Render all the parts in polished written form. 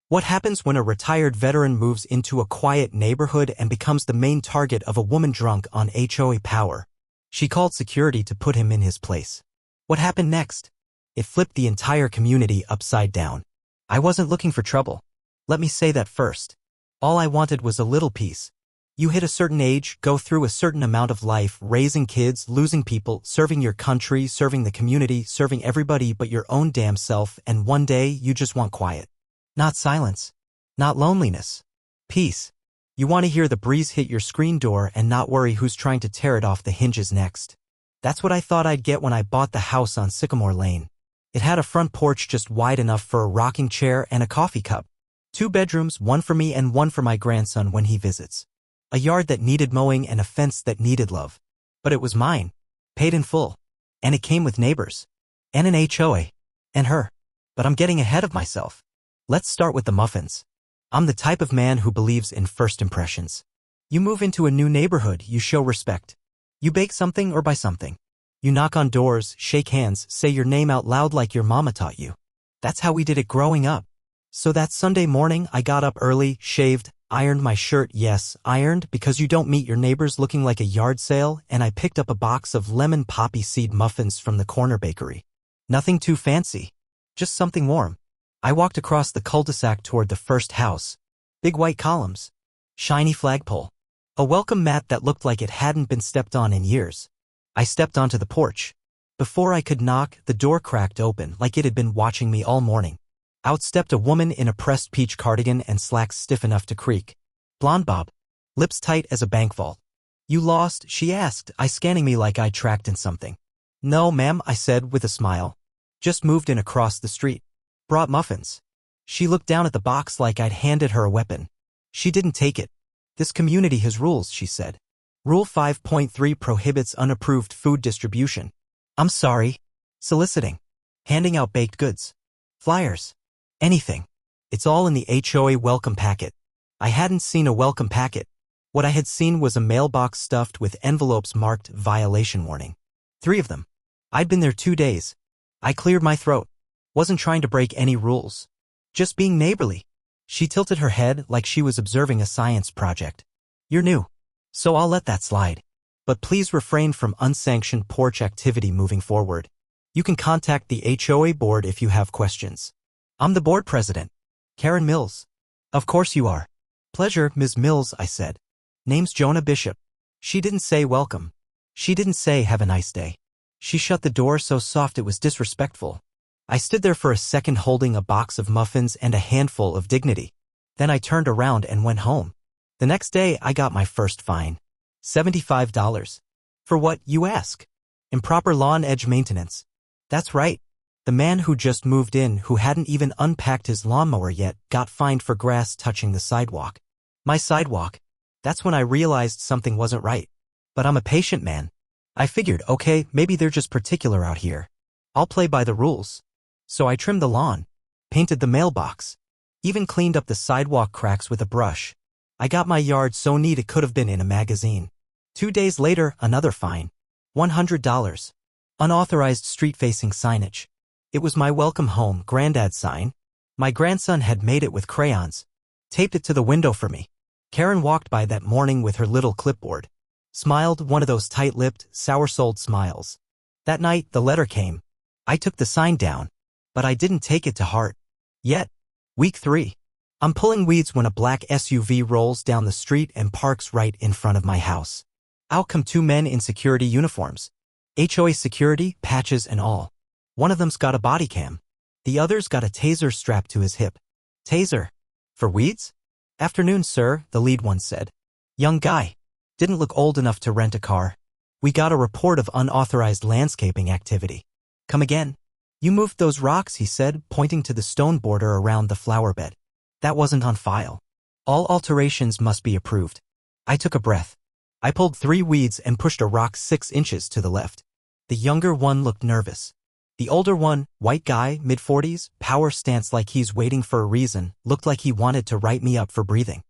What happens when a retired veteran moves into a quiet neighborhood and becomes the main target of a woman drunk on HOA power? She called security to put him in his place. What happened next? It flipped the entire community upside down. I wasn't looking for trouble. Let me say that first. All I wanted was a little peace. You hit a certain age, go through a certain amount of life, raising kids, losing people, serving your country, serving the community, serving everybody but your own damn self, and one day you just want quiet. Not silence. Not loneliness. Peace. You want to hear the breeze hit your screen door and not worry who's trying to tear it off the hinges next. That's what I thought I'd get when I bought the house on Sycamore Lane. It had a front porch just wide enough for a rocking chair and a coffee cup. 2 bedrooms, one for me and one for my grandson when he visits. A yard that needed mowing and a fence that needed love. But it was mine. Paid in full. And it came with neighbors. And an HOA. And her. But I'm getting ahead of myself. Let's start with the muffins. I'm the type of man who believes in first impressions. You move into a new neighborhood, you show respect. You bake something or buy something. You knock on doors, shake hands, say your name out loud like your mama taught you. That's how we did it growing up. So that Sunday morning, I got up early, shaved, ironed my shirt, yes, ironed because you don't meet your neighbors looking like a yard sale, and I picked up a box of lemon poppy seed muffins from the corner bakery. Nothing too fancy. Just something warm. I walked across the cul-de-sac toward the first house. Big white columns. Shiny flagpole. A welcome mat that looked like it hadn't been stepped on in years. I stepped onto the porch. Before I could knock, the door cracked open like it had been watching me all morning. Out stepped a woman in a pressed peach cardigan and slacks stiff enough to creak. Blonde bob. Lips tight as a bank vault. You lost? She asked, scanning me like I'd tracked in something. No, ma'am, I said with a smile. Just moved in across the street. Brought muffins. She looked down at the box like I'd handed her a weapon. She didn't take it. This community has rules, she said. Rule 5.3 prohibits unapproved food distribution. I'm sorry. Soliciting. Handing out baked goods. Flyers. Anything. It's all in the HOA welcome packet. I hadn't seen a welcome packet. What I had seen was a mailbox stuffed with envelopes marked violation warning. 3 of them. I'd been there 2 days. I cleared my throat. Wasn't trying to break any rules. Just being neighborly. She tilted her head like she was observing a science project. You're new. So I'll let that slide. But please refrain from unsanctioned porch activity moving forward. You can contact the HOA board if you have questions. I'm the board president. Karen Mills. Of course you are. Pleasure, Ms. Mills, I said. Name's Jonah Bishop. She didn't say welcome. She didn't say have a nice day. She shut the door so soft it was disrespectful. I stood there for a second holding a box of muffins and a handful of dignity. Then I turned around and went home. The next day I got my first fine. $75. For what, you ask? Improper lawn edge maintenance. That's right. The man who just moved in, who hadn't even unpacked his lawnmower yet, got fined for grass touching the sidewalk. My sidewalk. That's when I realized something wasn't right. But I'm a patient man. I figured, okay, maybe they're just particular out here. I'll play by the rules. So I trimmed the lawn, painted the mailbox, even cleaned up the sidewalk cracks with a brush. I got my yard so neat it could have been in a magazine. 2 days later, another fine. $100. Unauthorized street-facing signage. It was my welcome home granddad sign. My grandson had made it with crayons. Taped it to the window for me. Karen walked by that morning with her little clipboard. Smiled, one of those tight-lipped, sour-souled smiles. That night, the letter came. I took the sign down. But I didn't take it to heart. Yet. Week 3. I'm pulling weeds when a black SUV rolls down the street and parks right in front of my house. Out come 2 men in security uniforms. HOA security, patches and all. One of them's got a body cam. The other's got a taser strapped to his hip. Taser. For weeds? Afternoon, sir, the lead one said. Young guy. Didn't look old enough to rent a car. We got a report of unauthorized landscaping activity. Come again. You moved those rocks, he said, pointing to the stone border around the flower bed. That wasn't on file. All alterations must be approved. I took a breath. I pulled 3 weeds and pushed a rock 6 inches to the left. The younger one looked nervous. The older one, white guy, mid-40s, power stance like he's waiting for a reason, looked like he wanted to write me up for breathing.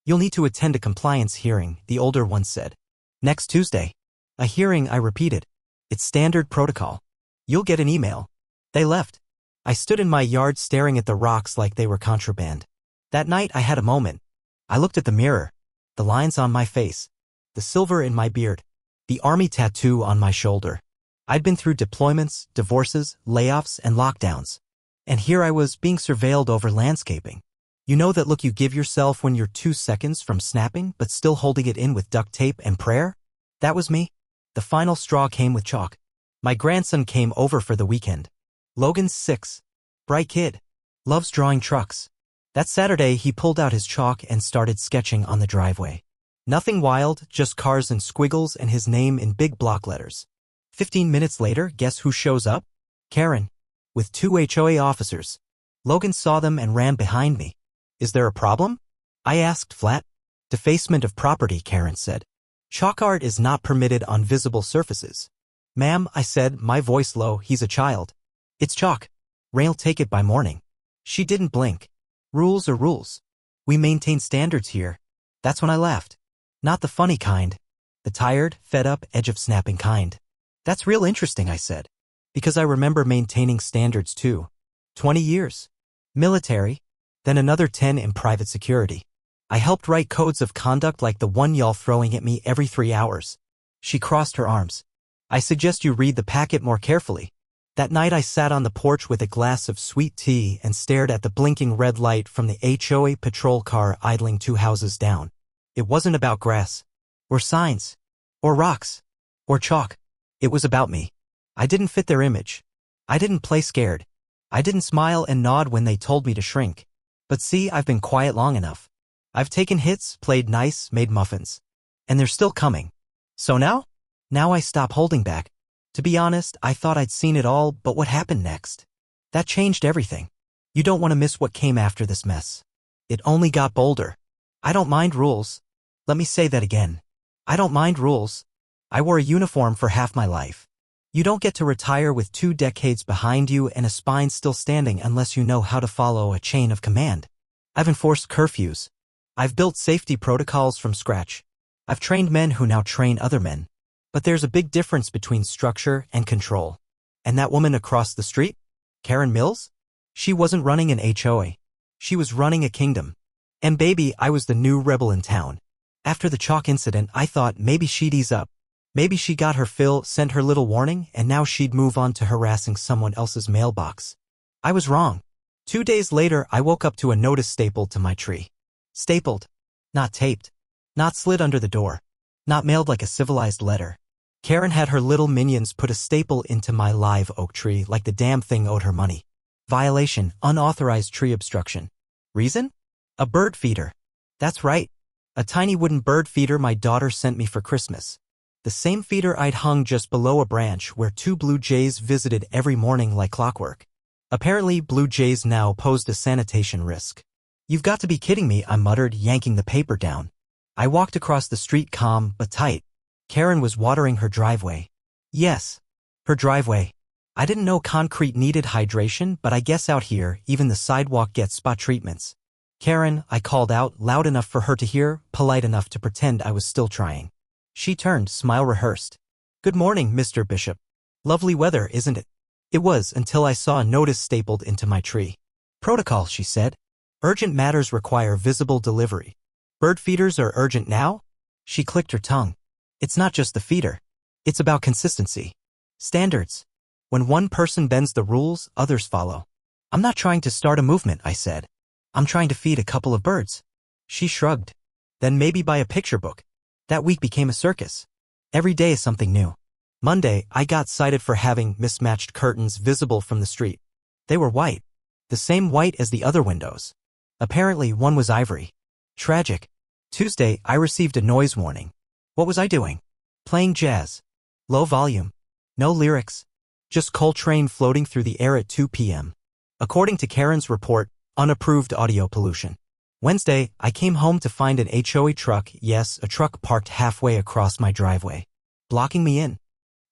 You'll need to attend a compliance hearing, the older one said. Next Tuesday. A hearing, I repeated. It's standard protocol. You'll get an email. They left. I stood in my yard staring at the rocks like they were contraband. That night I had a moment. I looked at the mirror. The lines on my face. The silver in my beard. The army tattoo on my shoulder. I'd been through deployments, divorces, layoffs, and lockdowns. And here I was being surveilled over landscaping. You know that look you give yourself when you're 2 seconds from snapping but still holding it in with duct tape and prayer? That was me. The final straw came with chalk. My grandson came over for the weekend. Logan's 6. Bright kid. Loves drawing trucks. That Saturday he pulled out his chalk and started sketching on the driveway. Nothing wild, just cars and squiggles and his name in big block letters. 15 minutes later, guess who shows up? Karen. With 2 HOA officers. Logan saw them and ran behind me. Is there a problem? I asked flat. Defacement of property, Karen said. Chalk art is not permitted on visible surfaces. Ma'am, I said, my voice low, he's a child. It's chalk. Rain'll take it by morning. She didn't blink. Rules are rules. We maintain standards here. That's when I laughed. Not the funny kind. The tired, fed up, edge of snapping kind. That's real interesting, I said. Because I remember maintaining standards too. 20 years. Military. Then another 10 in private security. I helped write codes of conduct like the one y'all throwing at me every 3 hours. She crossed her arms. I suggest you read the packet more carefully. That night I sat on the porch with a glass of sweet tea and stared at the blinking red light from the HOA patrol car idling 2 houses down. It wasn't about grass. Or signs. Or rocks. Or chalk. It was about me. I didn't fit their image. I didn't play scared. I didn't smile and nod when they told me to shrink. But see, I've been quiet long enough. I've taken hits, played nice, made muffins. And they're still coming. So now? Now I stop holding back. To be honest, I thought I'd seen it all, but what happened next? That changed everything. You don't want to miss what came after this mess. It only got bolder. I don't mind rules. Let me say that again. I don't mind rules. I wore a uniform for half my life. You don't get to retire with 2 decades behind you and a spine still standing unless you know how to follow a chain of command. I've enforced curfews. I've built safety protocols from scratch. I've trained men who now train other men. But there's a big difference between structure and control. And that woman across the street? Karen Mills? She wasn't running an HOA. She was running a kingdom. And baby, I was the new rebel in town. After the chalk incident, I thought maybe she'd ease up. Maybe she got her fill, sent her little warning, and now she'd move on to harassing someone else's mailbox. I was wrong. 2 days later, I woke up to a notice stapled to my tree. Stapled. Not taped. Not slid under the door. Not mailed like a civilized letter. Karen had her little minions put a staple into my live oak tree like the damn thing owed her money. Violation, unauthorized tree obstruction. Reason? A bird feeder. That's right. A tiny wooden bird feeder my daughter sent me for Christmas. The same feeder I'd hung just below a branch where 2 blue jays visited every morning like clockwork. Apparently, blue jays now posed a sanitation risk. You've got to be kidding me, I muttered, yanking the paper down. I walked across the street calm but tight. Karen was watering her driveway. Yes, her driveway. I didn't know concrete needed hydration, but I guess out here, even the sidewalk gets spot treatments. Karen, I called out, loud enough for her to hear, polite enough to pretend I was still trying. She turned, smile rehearsed. Good morning, Mr. Bishop. Lovely weather, isn't it? It was until I saw a notice stapled into my tree. Protocol, she said. Urgent matters require visible delivery. Bird feeders are urgent now? She clicked her tongue. It's not just the feeder. It's about consistency. Standards. When one person bends the rules, others follow. I'm not trying to start a movement, I said. I'm trying to feed a couple of birds. She shrugged. Then maybe buy a picture book. That week became a circus. Every day is something new. Monday, I got cited for having mismatched curtains visible from the street. They were white. The same white as the other windows. Apparently, one was ivory. Tragic. Tuesday, I received a noise warning. What was I doing? Playing jazz. Low volume. No lyrics. Just Coltrane floating through the air at 2 p.m. According to Karen's report, unapproved audio pollution. Wednesday, I came home to find an HOA truck, yes, a truck parked halfway across my driveway, blocking me in.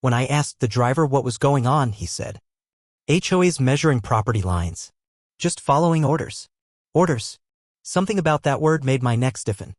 When I asked the driver what was going on, he said, HOA's measuring property lines. Just following orders. Orders. Something about that word made my neck stiffen.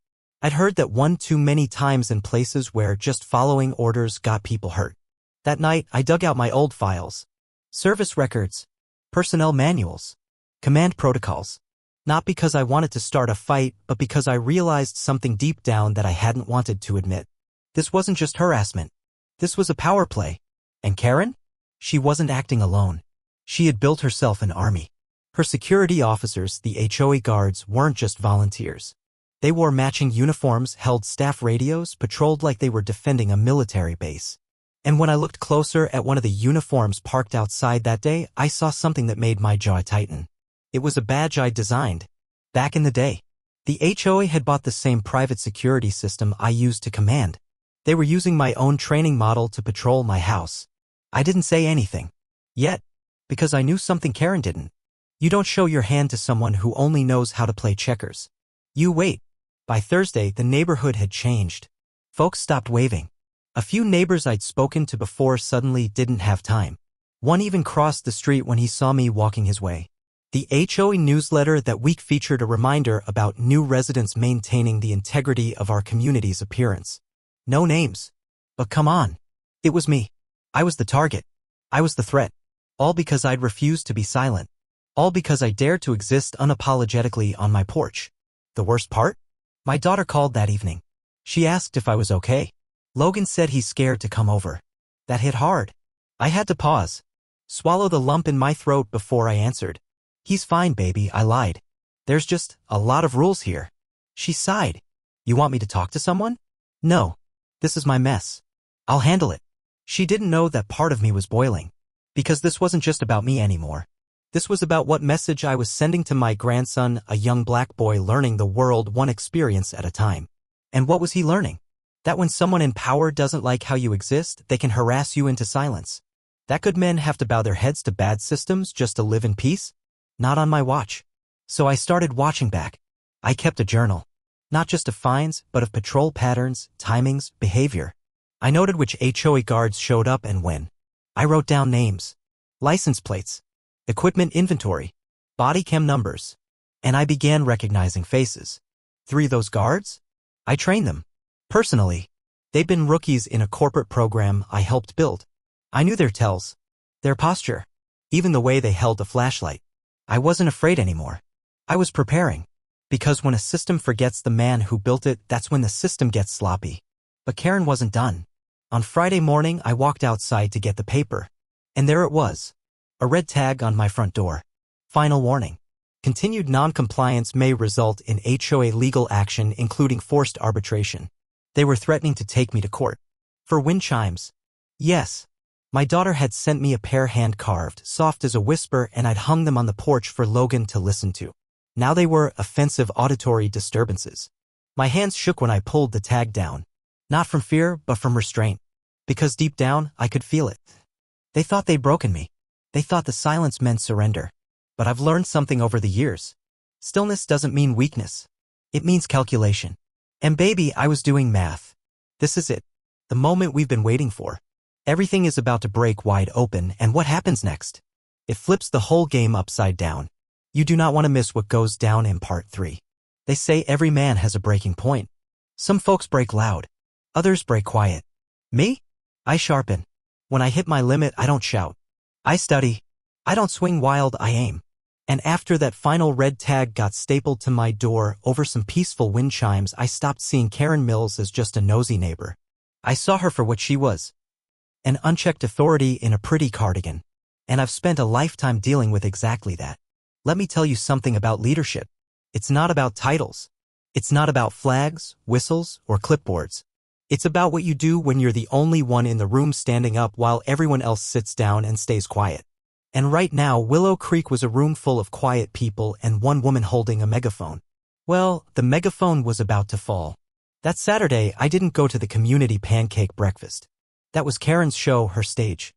I'd heard that one too many times in places where just following orders got people hurt. That night, I dug out my old files. Service records. Personnel manuals. Command protocols. Not because I wanted to start a fight, but because I realized something deep down that I hadn't wanted to admit. This wasn't just harassment. This was a power play. And Karen? She wasn't acting alone. She had built herself an army. Her security officers, the HOA guards, weren't just volunteers. They wore matching uniforms, held staff radios, patrolled like they were defending a military base. And when I looked closer at one of the uniforms parked outside that day, I saw something that made my jaw tighten. It was a badge I'd designed. Back in the day, the HOA had bought the same private security system I used to command. They were using my own training model to patrol my house. I didn't say anything. Yet, because I knew something Karen didn't. You don't show your hand to someone who only knows how to play checkers. You wait. By Thursday, the neighborhood had changed. Folks stopped waving. A few neighbors I'd spoken to before suddenly didn't have time. One even crossed the street when he saw me walking his way. The HOA newsletter that week featured a reminder about new residents maintaining the integrity of our community's appearance. No names. But come on. It was me. I was the target. I was the threat. All because I'd refused to be silent. All because I dared to exist unapologetically on my porch. The worst part? My daughter called that evening. She asked if I was okay. Logan said he's scared to come over. That hit hard. I had to pause. Swallow the lump in my throat before I answered. He's fine, baby, I lied. There's just a lot of rules here. She sighed. You want me to talk to someone? No. This is my mess. I'll handle it. She didn't know that part of me was boiling. Because this wasn't just about me anymore. This was about what message I was sending to my grandson, a young black boy learning the world one experience at a time. And what was he learning? That when someone in power doesn't like how you exist, they can harass you into silence. That good men have to bow their heads to bad systems just to live in peace? Not on my watch. So I started watching back. I kept a journal. Not just of fines, but of patrol patterns, timings, behavior. I noted which HOA guards showed up and when. I wrote down names, license plates, equipment inventory, body cam numbers, and I began recognizing faces. 3 of those guards? I trained them. Personally. They'd been rookies in a corporate program I helped build. I knew their tells, their posture, even the way they held a flashlight. I wasn't afraid anymore. I was preparing. Because when a system forgets the man who built it, that's when the system gets sloppy. But Karen wasn't done. On Friday morning, I walked outside to get the paper. And there it was. A red tag on my front door. Final warning. Continued non-compliance may result in HOA legal action, including forced arbitration. They were threatening to take me to court. For wind chimes. Yes. My daughter had sent me a pair hand-carved, soft as a whisper, and I'd hung them on the porch for Logan to listen to. Now they were offensive auditory disturbances. My hands shook when I pulled the tag down. Not from fear, but from restraint. Because deep down, I could feel it. They thought they'd broken me. They thought the silence meant surrender. But I've learned something over the years. Stillness doesn't mean weakness. It means calculation. And baby, I was doing math. This is it. The moment we've been waiting for. Everything is about to break wide open, and what happens next? It flips the whole game upside down. You do not want to miss what goes down in part 3. They say every man has a breaking point. Some folks break loud. Others break quiet. Me? I sharpen. When I hit my limit, I don't shout. I study. I don't swing wild, I aim. And after that final red tag got stapled to my door over some peaceful wind chimes, I stopped seeing Karen Mills as just a nosy neighbor. I saw her for what she was. An unchecked authority in a pretty cardigan. And I've spent a lifetime dealing with exactly that. Let me tell you something about leadership. It's not about titles. It's not about flags, whistles, or clipboards. It's about what you do when you're the only one in the room standing up while everyone else sits down and stays quiet. And right now, Willow Creek was a room full of quiet people and one woman holding a megaphone. Well, the megaphone was about to fall. That Saturday, I didn't go to the community pancake breakfast. That was Karen's show, her stage.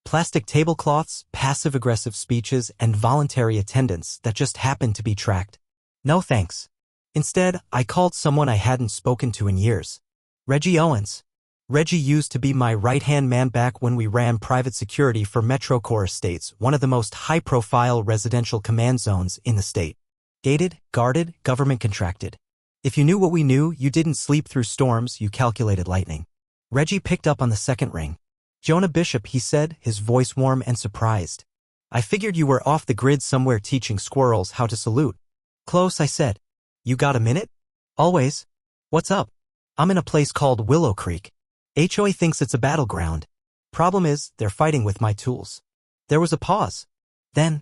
Plastic tablecloths, passive-aggressive speeches, and voluntary attendance that just happened to be tracked. No thanks. Instead, I called someone I hadn't spoken to in years. Reggie Owens. Reggie used to be my right-hand man back when we ran private security for MetroCore Estates, one of the most high-profile residential command zones in the state. Gated, guarded, government contracted. If you knew what we knew, you didn't sleep through storms, you calculated lightning. Reggie picked up on the second ring. Jonah Bishop, he said, his voice warm and surprised. I figured you were off the grid somewhere teaching squirrels how to salute. Close, I said. You got a minute? Always. What's up? I'm in a place called Willow Creek. HOA thinks it's a battleground. Problem is, they're fighting with my tools. There was a pause. Then,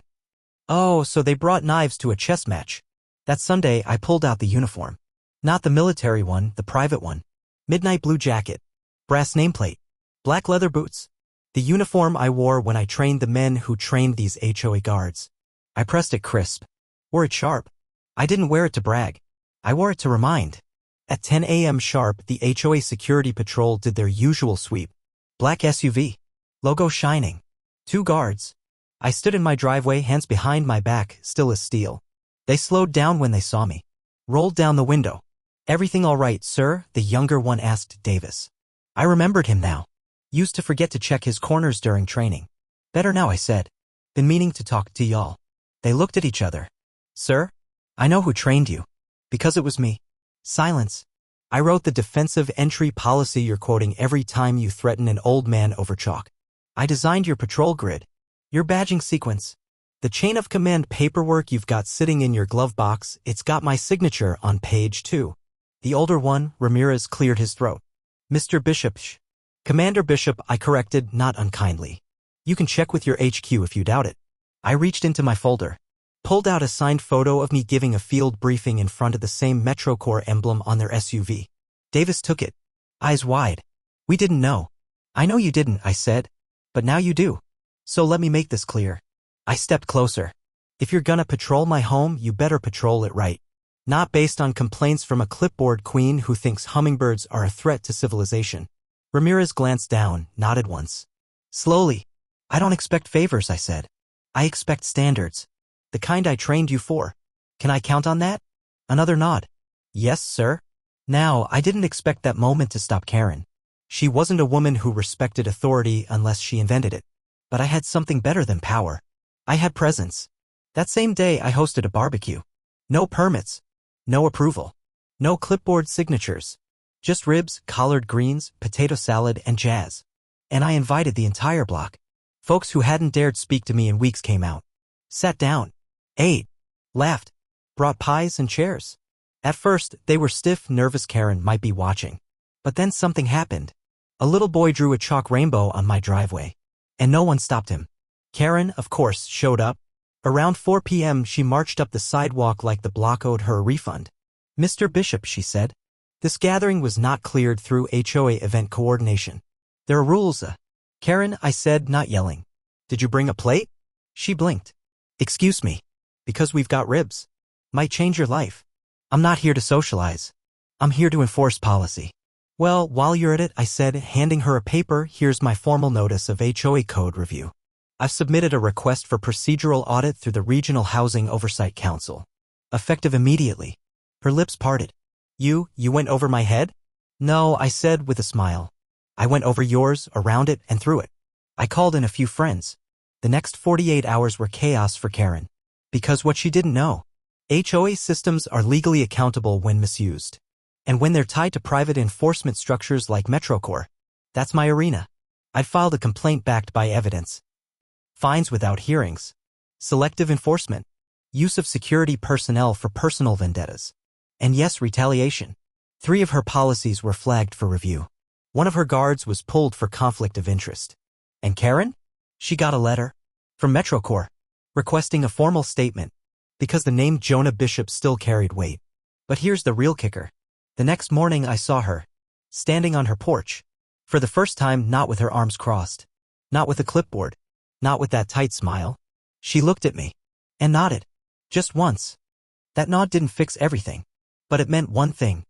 oh, so they brought knives to a chess match. That Sunday, I pulled out the uniform. Not the military one, the private one. Midnight blue jacket. Brass nameplate. Black leather boots. The uniform I wore when I trained the men who trained these HOA guards. I pressed it crisp. Wore it sharp. I didn't wear it to brag. I wore it to remind. At 10 a.m. sharp, the HOA security patrol did their usual sweep. Black SUV. Logo shining. 2 guards. I stood in my driveway, hands behind my back, still as steel. They slowed down when they saw me. Rolled down the window. Everything all right, sir? The younger one asked Davis. I remembered him now. Used to forget to check his corners during training. Better now, I said. Been meaning to talk to y'all. They looked at each other. Sir? I know who trained you. Because it was me. Silence. I wrote the defensive entry policy you're quoting every time you threaten an old man over chalk. I designed your patrol grid. Your badging sequence. The chain of command paperwork you've got sitting in your glove box, it's got my signature on page 2. The older one, Ramirez, cleared his throat. Mr. Bishop, Commander Bishop, I corrected, not unkindly. You can check with your HQ if you doubt it. I reached into my folder. Pulled out a signed photo of me giving a field briefing in front of the same MetroCorps emblem on their SUV. Davis took it. Eyes wide. We didn't know. I know you didn't, I said. But now you do. So let me make this clear. I stepped closer. If you're gonna patrol my home, you better patrol it right. Not based on complaints from a clipboard queen who thinks hummingbirds are a threat to civilization. Ramirez glanced down, nodded once. Slowly. I don't expect favors, I said. I expect standards. The kind I trained you for. Can I count on that? Another nod. Yes, sir. Now, I didn't expect that moment to stop Karen. She wasn't a woman who respected authority unless she invented it. But I had something better than power. I had presence. That same day, I hosted a barbecue. No permits. No approval. No clipboard signatures. Just ribs, collard greens, potato salad, and jazz. And I invited the entire block. Folks who hadn't dared speak to me in weeks came out. Sat down. Ate. Laughed. Brought pies and chairs. At first, they were stiff, nervous. Karen might be watching. But then something happened. A little boy drew a chalk rainbow on my driveway. And no one stopped him. Karen, of course, showed up. Around 4 p.m. she marched up the sidewalk like the block owed her a refund. Mr. Bishop, she said. This gathering was not cleared through HOA event coordination. There are rules. Karen, I said, not yelling. Did you bring a plate? She blinked. Excuse me. Because we've got ribs. Might change your life. I'm not here to socialize. I'm here to enforce policy. Well, while you're at it, I said, handing her a paper, here's my formal notice of HOA code review. I've submitted a request for procedural audit through the Regional Housing Oversight Council. Effective immediately. Her lips parted. You went over my head? No, I said with a smile. I went over yours, around it, and through it. I called in a few friends. The next 48 hours were chaos for Karen. Because what she didn't know. HOA systems are legally accountable when misused. And when they're tied to private enforcement structures like MetroCorps. That's my arena. I'd filed a complaint backed by evidence. Fines without hearings. Selective enforcement. Use of security personnel for personal vendettas. And yes, retaliation. 3 of her policies were flagged for review. 1 of her guards was pulled for conflict of interest. And Karen? She got a letter from MetroCorps requesting a formal statement because the name Jonah Bishop still carried weight. But here's the real kicker. The next morning I saw her, standing on her porch. For the first time, not with her arms crossed. Not with a clipboard. Not with that tight smile. She looked at me. And nodded. Just once. That nod didn't fix everything. But it meant one thing.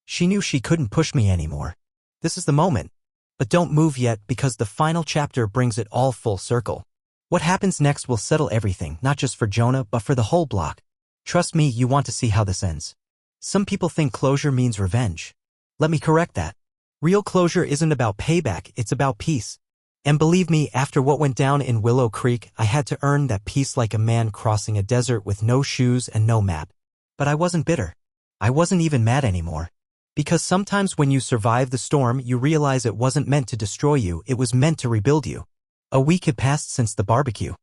She knew she couldn't push me anymore. This is the moment. But don't move yet because the final chapter brings it all full circle. What happens next will settle everything, not just for Jonah, but for the whole block. Trust me, you want to see how this ends. Some people think closure means revenge. Let me correct that. Real closure isn't about payback, it's about peace. And believe me, after what went down in Willow Creek, I had to earn that peace like a man crossing a desert with no shoes and no map. But I wasn't bitter. I wasn't even mad anymore. Because sometimes when you survive the storm, you realize it wasn't meant to destroy you, it was meant to rebuild you. A week had passed since the barbecue.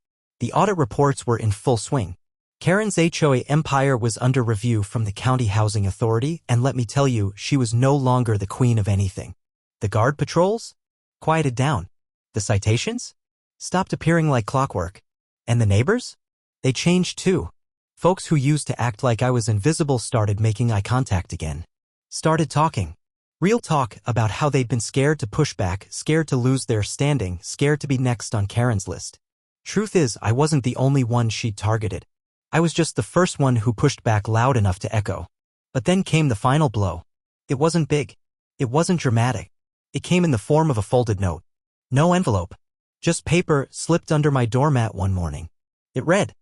The audit reports were in full swing. Karen's HOA empire was under review from the county housing authority, and let me tell you, she was no longer the queen of anything. The guard patrols? Quieted down. The citations? Stopped appearing like clockwork. And the neighbors? They changed too. Folks who used to act like I was invisible started making eye contact again. Started talking. Real talk about how they'd been scared to push back, scared to lose their standing, scared to be next on Karen's list. Truth is, I wasn't the only one she'd targeted. I was just the first one who pushed back loud enough to echo. But then came the final blow. It wasn't big. It wasn't dramatic. It came in the form of a folded note. No envelope. Just paper slipped under my doormat one morning. It read,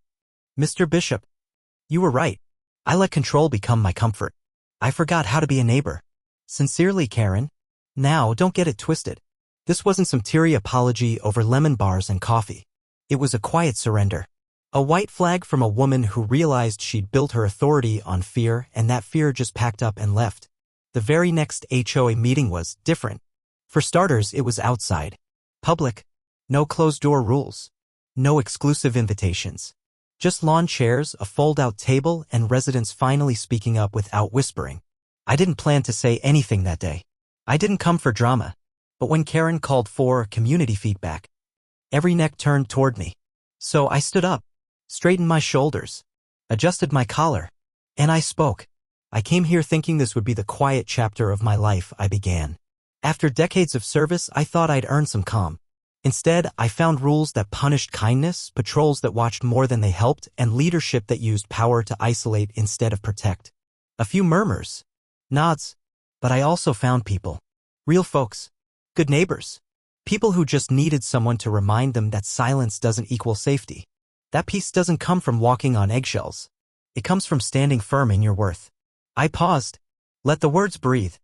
"Mr. Bishop, you were right. I let control become my comfort. I forgot how to be a neighbor. Sincerely, Karen." Now, don't get it twisted. This wasn't some teary apology over lemon bars and coffee. It was a quiet surrender. A white flag from a woman who realized she'd built her authority on fear, and that fear just packed up and left. The very next HOA meeting was different. For starters, it was outside. Public. No closed-door rules. No exclusive invitations. Just lawn chairs, a fold-out table, and residents finally speaking up without whispering. I didn't plan to say anything that day. I didn't come for drama. But when Karen called for community feedback, every neck turned toward me. So I stood up, straightened my shoulders, adjusted my collar, and I spoke. I came here thinking this would be the quiet chapter of my life I began. After decades of service, I thought I'd earn some calm. Instead, I found rules that punished kindness, patrols that watched more than they helped, and leadership that used power to isolate instead of protect. A few murmurs, nods, but I also found people. Real folks. Good neighbors. People who just needed someone to remind them that silence doesn't equal safety. That peace doesn't come from walking on eggshells. It comes from standing firm in your worth. I paused. Let the words breathe.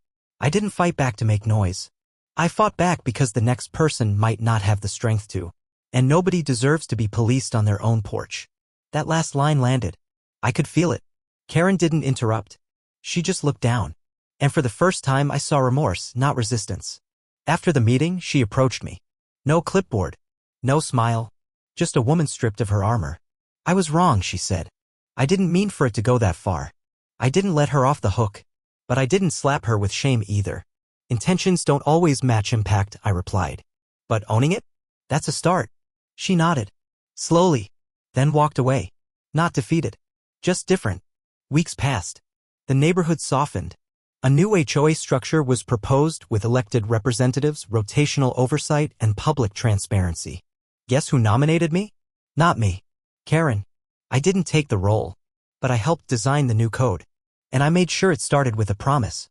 I didn't fight back to make noise. I fought back because the next person might not have the strength to. And nobody deserves to be policed on their own porch. That last line landed. I could feel it. Karen didn't interrupt. She just looked down. And for the first time I saw remorse, not resistance. After the meeting, she approached me. No clipboard. No smile. Just a woman stripped of her armor. I was wrong, she said. I didn't mean for it to go that far. I didn't let her off the hook. But I didn't slap her with shame either. Intentions don't always match impact, I replied. But owning it? That's a start. She nodded. Slowly. Then walked away. Not defeated. Just different. Weeks passed. The neighborhood softened. A new HOA structure was proposed with elected representatives, rotational oversight, and public transparency. Guess who nominated me? Not me. Karen. I didn't take the role. But I helped design the new code. And I made sure it started with a promise.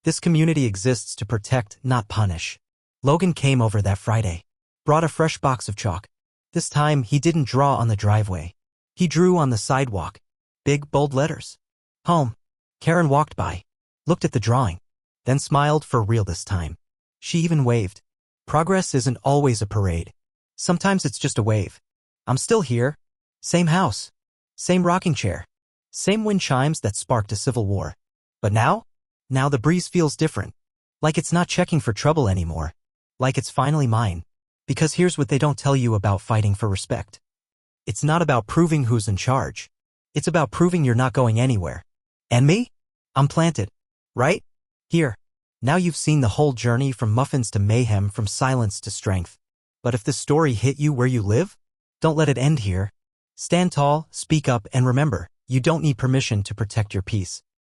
This community exists to protect, not punish. Logan came over that Friday. Brought a fresh box of chalk. This time, he didn't draw on the driveway. He drew on the sidewalk. Big, bold letters. Home. Karen walked by. Looked at the drawing. Then smiled for real this time. She even waved. Progress isn't always a parade. Sometimes it's just a wave. I'm still here. Same house. Same rocking chair. Same wind chimes that sparked a civil war. But now the breeze feels different. Like it's not checking for trouble anymore. Like it's finally mine. Because here's what they don't tell you about fighting for respect. It's not about proving who's in charge. It's about proving you're not going anywhere. And me? I'm planted. Right? Here. Now you've seen the whole journey from muffins to mayhem, from silence to strength. But if this story hit you where you live, don't let it end here. Stand tall, speak up, and remember, you don't need permission to protect your peace.